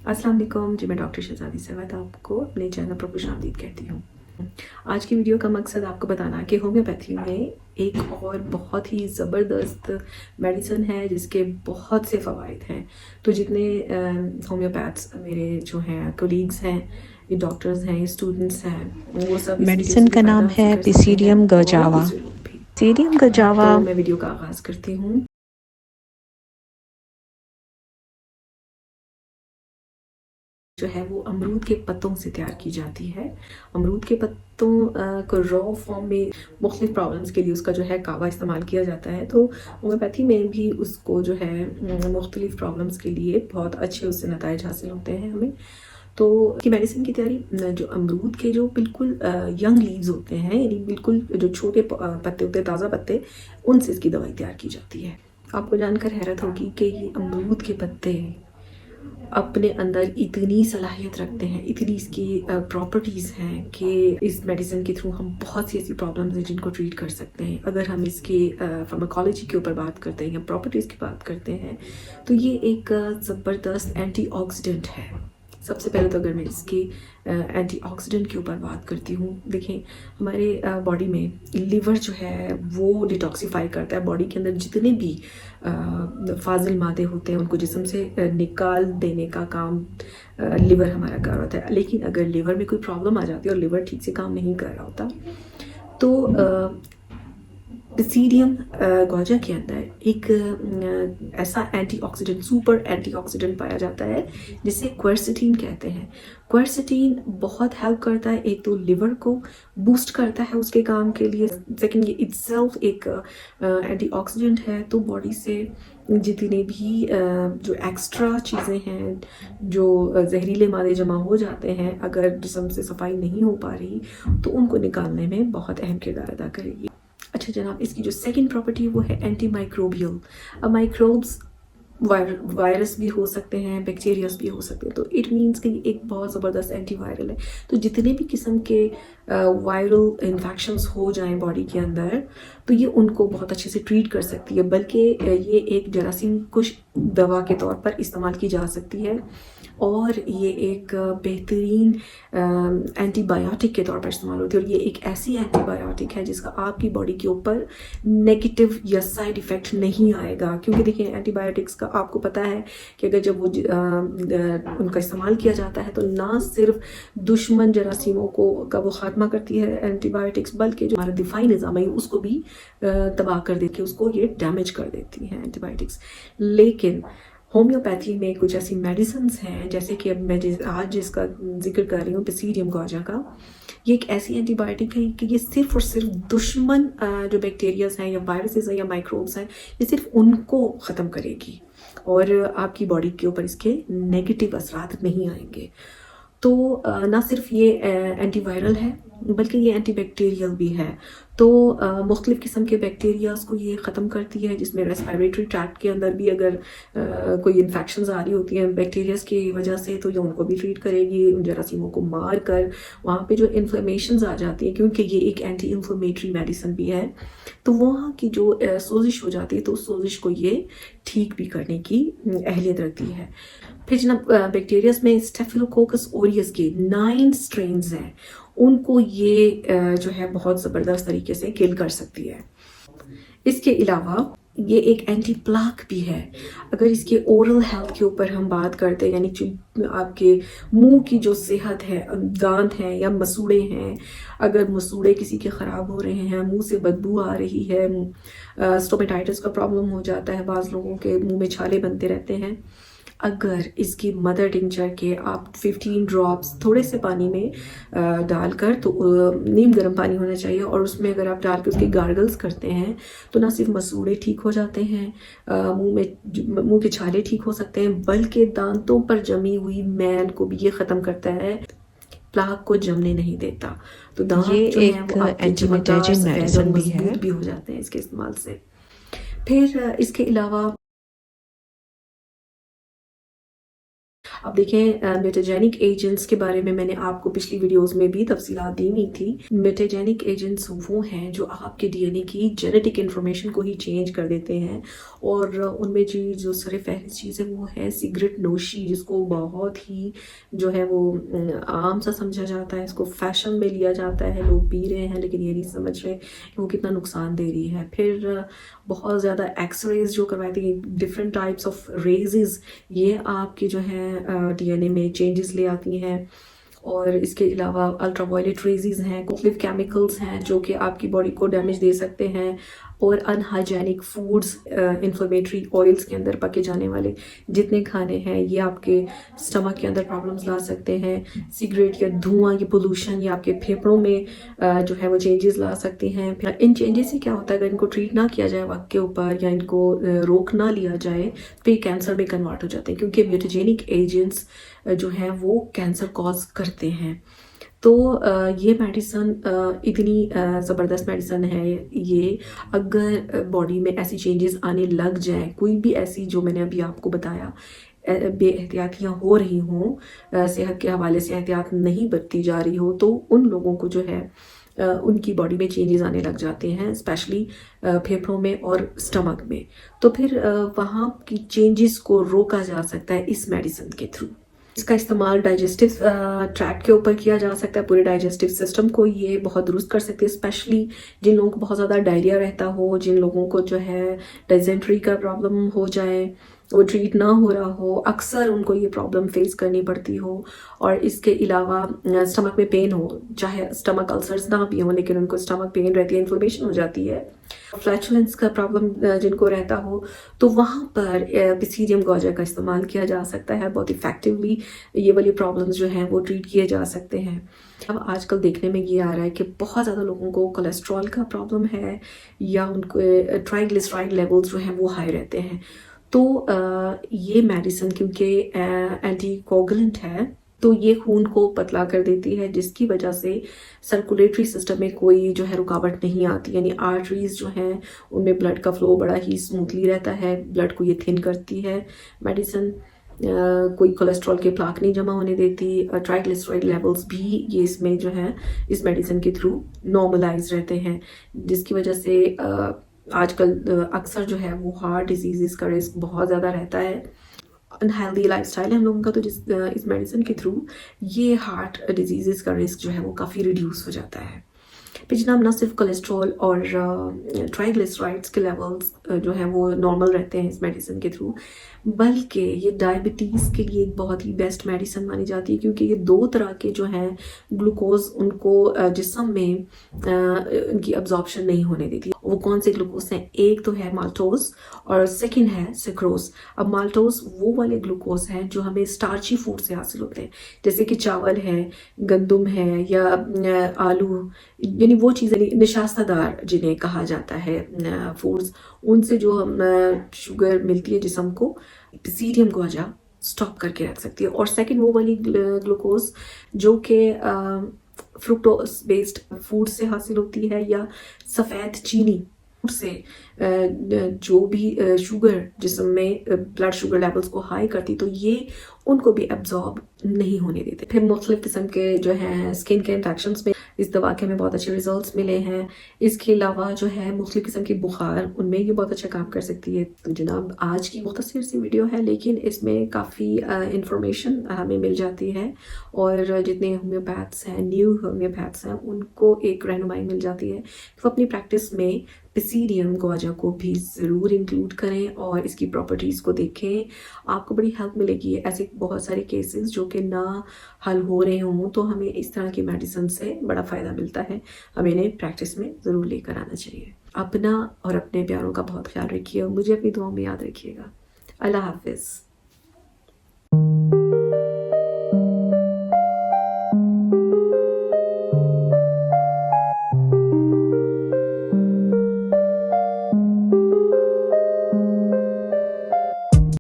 अस्सलाम वालेकुम जी। मैं डॉक्टर शहज़ादी सरवत आपको अपने चैनल पर खुशामदीद कहती हूँ। आज की वीडियो का मकसद आपको बताना कि होम्योपैथी में एक और बहुत ही ज़बरदस्त मेडिसिन है जिसके बहुत से फ़वाइद हैं। तो जितने होम्योपैथ्स मेरे जो हैं कोलीग्स हैं, ये डॉक्टर्स हैं, ये स्टूडेंट्स हैं, वो सब इस वीडियो मेडिसिन से भी का फ़ायदा नाम है हासिल कर सकते हैं पिसीडियम और गजावा। दूसरे लोग भी। पिसीडियम गजावा तो मैं वीडियो का आगाज़ करती हूँ। जो है वो अमरूद के पत्तों से तैयार की जाती है। अमरूद के पत्तों को रॉ फॉर्म में मुख्तलिफ प्रॉब्लम्स के लिए उसका जो है कावा इस्तेमाल किया जाता है। तो होम्योपैथी में भी उसको जो है मुख्तलिफ प्रॉब्लम्स के लिए बहुत अच्छे उससे नताइज हासिल होते हैं हमें। तो की मेडिसिन की तैयारी जो अमरूद के जो बिल्कुल यंग लीव्स होते हैं, यानी बिल्कुल जो छोटे पत्ते होते हैं, ताज़ा पत्ते, उनसे इसकी दवाई तैयार की जाती है। आपको जानकर हैरत होगी कि ये अमरूद के पत्ते अपने अंदर इतनी सलाहियत रखते हैं, इतनी इसकी प्रॉपर्टीज़ हैं कि इस मेडिसिन के थ्रू हम बहुत सी ऐसी प्रॉब्लम्स हैं जिनको ट्रीट कर सकते हैं। अगर हम इसके फार्माकोलॉजी के ऊपर बात करते हैं या प्रॉपर्टीज़ की बात करते हैं, तो ये एक ज़बरदस्त एंटीऑक्सीडेंट है। सबसे पहले तो अगर मैं इसकी एंटीऑक्सीडेंट के ऊपर बात करती हूँ, देखें हमारे बॉडी में लिवर जो है वो डिटॉक्सिफाई करता है। बॉडी के अंदर जितने भी फाजिल मादे होते हैं उनको जिस्म से निकाल देने का काम लिवर हमारा कर रहा होता है। लेकिन अगर लिवर में कोई प्रॉब्लम आ जाती है और लिवर ठीक से काम नहीं कर रहा होता, तो पिसीडियम गौजा के अंदर एक ऐसा एंटीऑक्सीडेंट, सुपर एंटीऑक्सीडेंट पाया जाता है जिसे क्वेरसेटीन कहते हैं। क्वेरसेटीन बहुत हेल्प करता है, एक तो लिवर को बूस्ट करता है उसके काम के लिए, सेकंड ये इटसेल्फ एक एंटीऑक्सीडेंट है। तो बॉडी से जितने भी जो एक्स्ट्रा चीज़ें हैं, जो जहरीले मादे जमा हो जाते हैं, अगर जिस्म से सफाई नहीं हो पा रही तो उनको निकालने में बहुत अहम किरदार अदा करेगी। अच्छा जनाब, इसकी जो सेकंड प्रॉपर्टी है वो है एंटी माइक्रोबियल। अब माइक्रोब्स वायरस भी हो सकते हैं, बैक्टीरियाज भी हो सकते हैं, तो इट मीन्स कि एक बहुत ज़बरदस्त एंटीवायरल है। तो जितने भी किस्म के वायरल इन्फेक्शंस हो जाएं बॉडी के अंदर, तो ये उनको बहुत अच्छे से ट्रीट कर सकती है। बल्कि ये एक जरासीम कुश दवा के तौर पर इस्तेमाल की जा सकती है और ये एक बेहतरीन एंटीबायोटिक के तौर पर इस्तेमाल होती है। और ये एक ऐसी एंटीबायोटिक है जिसका आपकी बॉडी के ऊपर नेगेटिव या साइड इफ़ेक्ट नहीं आएगा। क्योंकि देखिए एंटीबायोटिक्स का आपको पता है कि अगर जब वो उनका इस्तेमाल किया जाता है तो ना सिर्फ दुश्मन जरासीमों को का वो ख़ात्मा करती है एंटीबायोटिक्स, बल्कि जो हमारा दिफाई निज़ाम है उसको भी तबाह कर देती है, उसको ये डैमेज कर देती हैं एंटीबायोटिक्स। लेकिन होम्योपैथी में कुछ ऐसी मेडिसिन हैं, जैसे कि अब मैं आज जिसका जिक्र कर रही हूँ पिसीडियम गौजा का, ये एक ऐसी एंटीबायोटिक है कि ये सिर्फ और सिर्फ दुश्मन जो बैक्टीरियाज हैं या वायरसेस हैं या माइक्रोब्स हैं, ये सिर्फ उनको ख़त्म करेगी और आपकी बॉडी के ऊपर इसके नेगेटिव असरात नहीं आएंगे। तो ना सिर्फ ये एंटीवायरल है बल्कि ये एंटीबैक्टीरियल भी है। तो मुख्तलिफ़ किस्म के बैक्टीरियाज को ये ख़त्म करती है, जिसमें रेस्पिरेटरी ट्रैक्ट के अंदर भी अगर कोई इन्फेक्शंस आ रही होती हैं बैक्टीरियाज की वजह से, तो ये उनको भी ट्रीट करेगी, उन जरासीमों को मार कर वहाँ पे जो इन्फ्लेमेशंस आ जाती हैं, क्योंकि ये एक एंटी इन्फ्लेमेटरी मेडिसिन भी है, तो वहाँ की जो सोजिश हो जाती है तो उस सोजिश को ये ठीक भी करने की अहलियत रखती है। फिर जनाब बैक्टीरियाज में स्टेफिलोकोकस ओरियस के 9 स्ट्रेन्स हैं, उनको ये जो है बहुत ज़बरदस्त तरीके से किल कर सकती है। इसके अलावा ये एक एंटी प्लाक भी है। अगर इसके ओरल हेल्थ के ऊपर हम बात करते हैं, यानी जो आपके मुंह की जो सेहत है, दांत हैं या मसूड़े हैं, अगर मसूड़े किसी के ख़राब हो रहे हैं, मुंह से बदबू आ रही है, स्टोमेटाइटिस का प्रॉब्लम हो जाता है, बाज़ लोगों के मुंह में छाले बनते रहते हैं, अगर इसकी मदर टिंचर के आप 15 ड्रॉप्स थोड़े से पानी में डालकर, तो नीम गर्म पानी होना चाहिए, और उसमें अगर आप डाल के उसके गार्गल्स करते हैं तो ना सिर्फ मसूड़े ठीक हो जाते हैं, मुंह के छाले ठीक हो सकते हैं, बल्कि दांतों पर जमी हुई मैल को भी ये ख़त्म करता है, प्लाक को जमने नहीं देता। तो दांत ये जो हैं एक वो आपके चमकदार, एंटीमिटाइजिंग सफ़ेद और मेडिसिन भी है। मजबूत भी हो जाते हैं इसके इस्तेमाल से। फिर इसके अलावा अब देखें मेटाजेनिक एजेंट्स के बारे में मैंने आपको पिछली वीडियोस में भी तफसीलात दी हुई थी। मेटाजेनिक एजेंट्स वो हैं जो आपके डीएनए की जेनेटिक इन्फॉर्मेशन को ही चेंज कर देते हैं, और उनमें जो सरफहरिस्त चीज़ है वो है सिगरेट नोशी, जिसको बहुत ही जो है वो आम सा समझा जाता है, इसको फैशन में लिया जाता है, लोग पी रहे हैं लेकिन ये नहीं समझ रहे कि वो कितना नुकसान दे रही है। फिर बहुत ज़्यादा एक्सरेज जो करवाती हैं, डिफरेंट टाइप्स ऑफ रेजेस, ये आपके जो है डीएनए में चेंजेस ले आती हैं। और इसके अलावा अल्ट्रावायलेट रेजेस हैं, मुख्तलिफ केमिकल्स हैं जो कि आपकी बॉडी को डैमेज दे सकते हैं, और अनहाइजेनिक फूड्स, इन्फ्लेमेटरी ऑयल्स के अंदर पके जाने वाले जितने खाने हैं ये आपके स्टमक के अंदर प्रॉब्लम्स ला सकते हैं। सिगरेट या धुआं या पोल्यूशन या आपके फेफड़ों में जो है वो चेंजेस ला सकते हैं। फिर इन चेंजेस से क्या होता है, अगर इनको ट्रीट ना किया जाए वक्त के ऊपर या इनको रोक ना लिया जाए तो ये कैंसर में कन्वर्ट हो जाते हैं, क्योंकि म्यूटेजेनिक एजेंट्स जो है वो कैंसर कॉज करते हैं। तो ये मेडिसन इतनी ज़बरदस्त मेडिसन है, ये अगर बॉडी में ऐसी चेंजेस आने लग जाए, कोई भी ऐसी जो मैंने अभी आपको बताया बेएहतियातियाँ हो रही हों, सेहत के हवाले से एहतियात नहीं बरती जा रही हो, तो उन लोगों को जो है उनकी बॉडी में चेंजेस आने लग जाते हैं, स्पेशली फेफड़ों में और स्टमक में। तो फिर वहाँ की चेंजेस को रोका जा सकता है इस मेडिसिन के थ्रू। इसका इस्तेमाल डाइजेस्टिव ट्रैक्ट के ऊपर किया जा सकता है, पूरे डाइजेस्टिव सिस्टम को ये बहुत दुरुस्त कर सकती है, स्पेशली जिन लोगों को बहुत ज़्यादा डायरिया रहता हो, जिन लोगों को जो है डिसेंट्री का प्रॉब्लम हो जाए, वो ट्रीट ना हो रहा हो, अक्सर उनको ये प्रॉब्लम फेस करनी पड़ती हो। और इसके अलावा स्टमक में पेन हो, चाहे स्टमक अल्सर्स ना भी हो लेकिन उनको स्टमक पेन रहती है, इन्फ्लेमेशन हो जाती है, फ्लैचुलेंस का प्रॉब्लम जिनको रहता हो, तो वहाँ पर पिसीडियम गौजा का इस्तेमाल किया जा सकता है। बहुत इफेक्टिवली ये वाली प्रॉब्लम्स जो हैं वो ट्रीट किए जा सकते हैं। अब आजकल देखने में ये आ रहा है कि बहुत ज़्यादा लोगों को कोलेस्ट्रॉल का प्रॉब्लम है, या उनको ट्राइग्लिसराइड लेवल्स जो हैं वो हाई रहते हैं। तो ये मेडिसिन क्योंकि एंटीकोगुलेंट है, तो ये खून को पतला कर देती है, जिसकी वजह से सर्कुलेटरी सिस्टम में कोई जो है रुकावट नहीं आती, यानी आर्टरीज जो हैं उनमें ब्लड का फ्लो बड़ा ही स्मूथली रहता है, ब्लड को ये थिन करती है मेडिसिन। कोई कोलेस्ट्रॉल के प्लाक नहीं जमा होने देती, ट्राइग्लिसराइड लेवल्स भी ये इसमें जो है इस मेडिसिन के थ्रू नॉर्मलाइज रहते हैं, जिसकी वजह से आजकल अक्सर जो है वो हार्ट डिजीज़ का रिस्क बहुत ज़्यादा रहता है। अनहेल्दी लाइफस्टाइल है हम लोगों का, तो इस मेडिसिन के थ्रू ये हार्ट डिजीज़ का रिस्क जो है वो काफ़ी रिड्यूस हो जाता है। फिर जनाब न सिर्फ कोलेस्ट्रॉल और ट्राइग्लिसराइड्स के लेवल्स जो हैं वो नॉर्मल रहते हैं इस मेडिसिन के थ्रू, बल्कि ये डायबिटीज़ के लिए एक बहुत ही बेस्ट मेडिसिन मानी जाती है, क्योंकि ये दो तरह के जो हैं ग्लूकोज उनको जिस्म में उनकी अब्जॉर्प्शन नहीं होने देती। वो कौन से ग्लूकोज हैं, एक तो है माल्टोज और सेकंड है सिक्रोज। अब माल्टोज वो वाले ग्लूकोज हैं जो हमें स्टार्ची फूड से हासिल होते हैं, जैसे कि चावल है, गंदम है या आलू, यानी वो चीज़ें निशास्तदार जिन्हें कहा जाता है फूड्स, उनसे जो हम शुगर मिलती है जिस्म को, पिसीडियम गौजा स्टॉप करके रख सकती है। और सेकंड वो वाली ग्लूकोज जो कि फ्रुक्टोज बेस्ड फूड से हासिल होती है, या सफ़ेद चीनी से जो भी शुगर जिस्म में ब्लड शुगर लेवल्स को हाई करती, तो ये उनको भी एब्जॉर्ब नहीं होने देते। फिर मुख्तलिफ किस्म के जो है स्किन के इन्फेक्शंस में इस दवा के हमें बहुत अच्छे रिजल्ट्स मिले हैं। इसके अलावा जो है मुख्तलिफ किस्म की बुखार, उनमें ये बहुत अच्छा काम कर सकती है। तो जनाब आज की मुख्तसर सी वीडियो है, लेकिन इसमें काफ़ी इंफॉर्मेशन हमें मिल जाती है, और जितने होम्योपैथ्स हैं, न्यू होम्योपैथ्स हैं, उनको एक रहनुमाई मिल जाती है। तो अपनी प्रैक्टिस में पिसीडियम गौजा को भी ज़रूर इंक्लूड करें और इसकी प्रॉपर्टीज़ को देखें, आपको बड़ी हेल्प मिलेगी। ऐसे बहुत सारे केसेस जो कि ना हल हो रहे हों, तो हमें इस तरह की मेडिसिन से बड़ा फ़ायदा मिलता है। हमें इन्हें प्रैक्टिस में ज़रूर लेकर आना चाहिए। अपना और अपने प्यारों का बहुत ख्याल रखिए और मुझे अपनी दुआओं में याद रखिएगा। अल्लाह हाफिज़।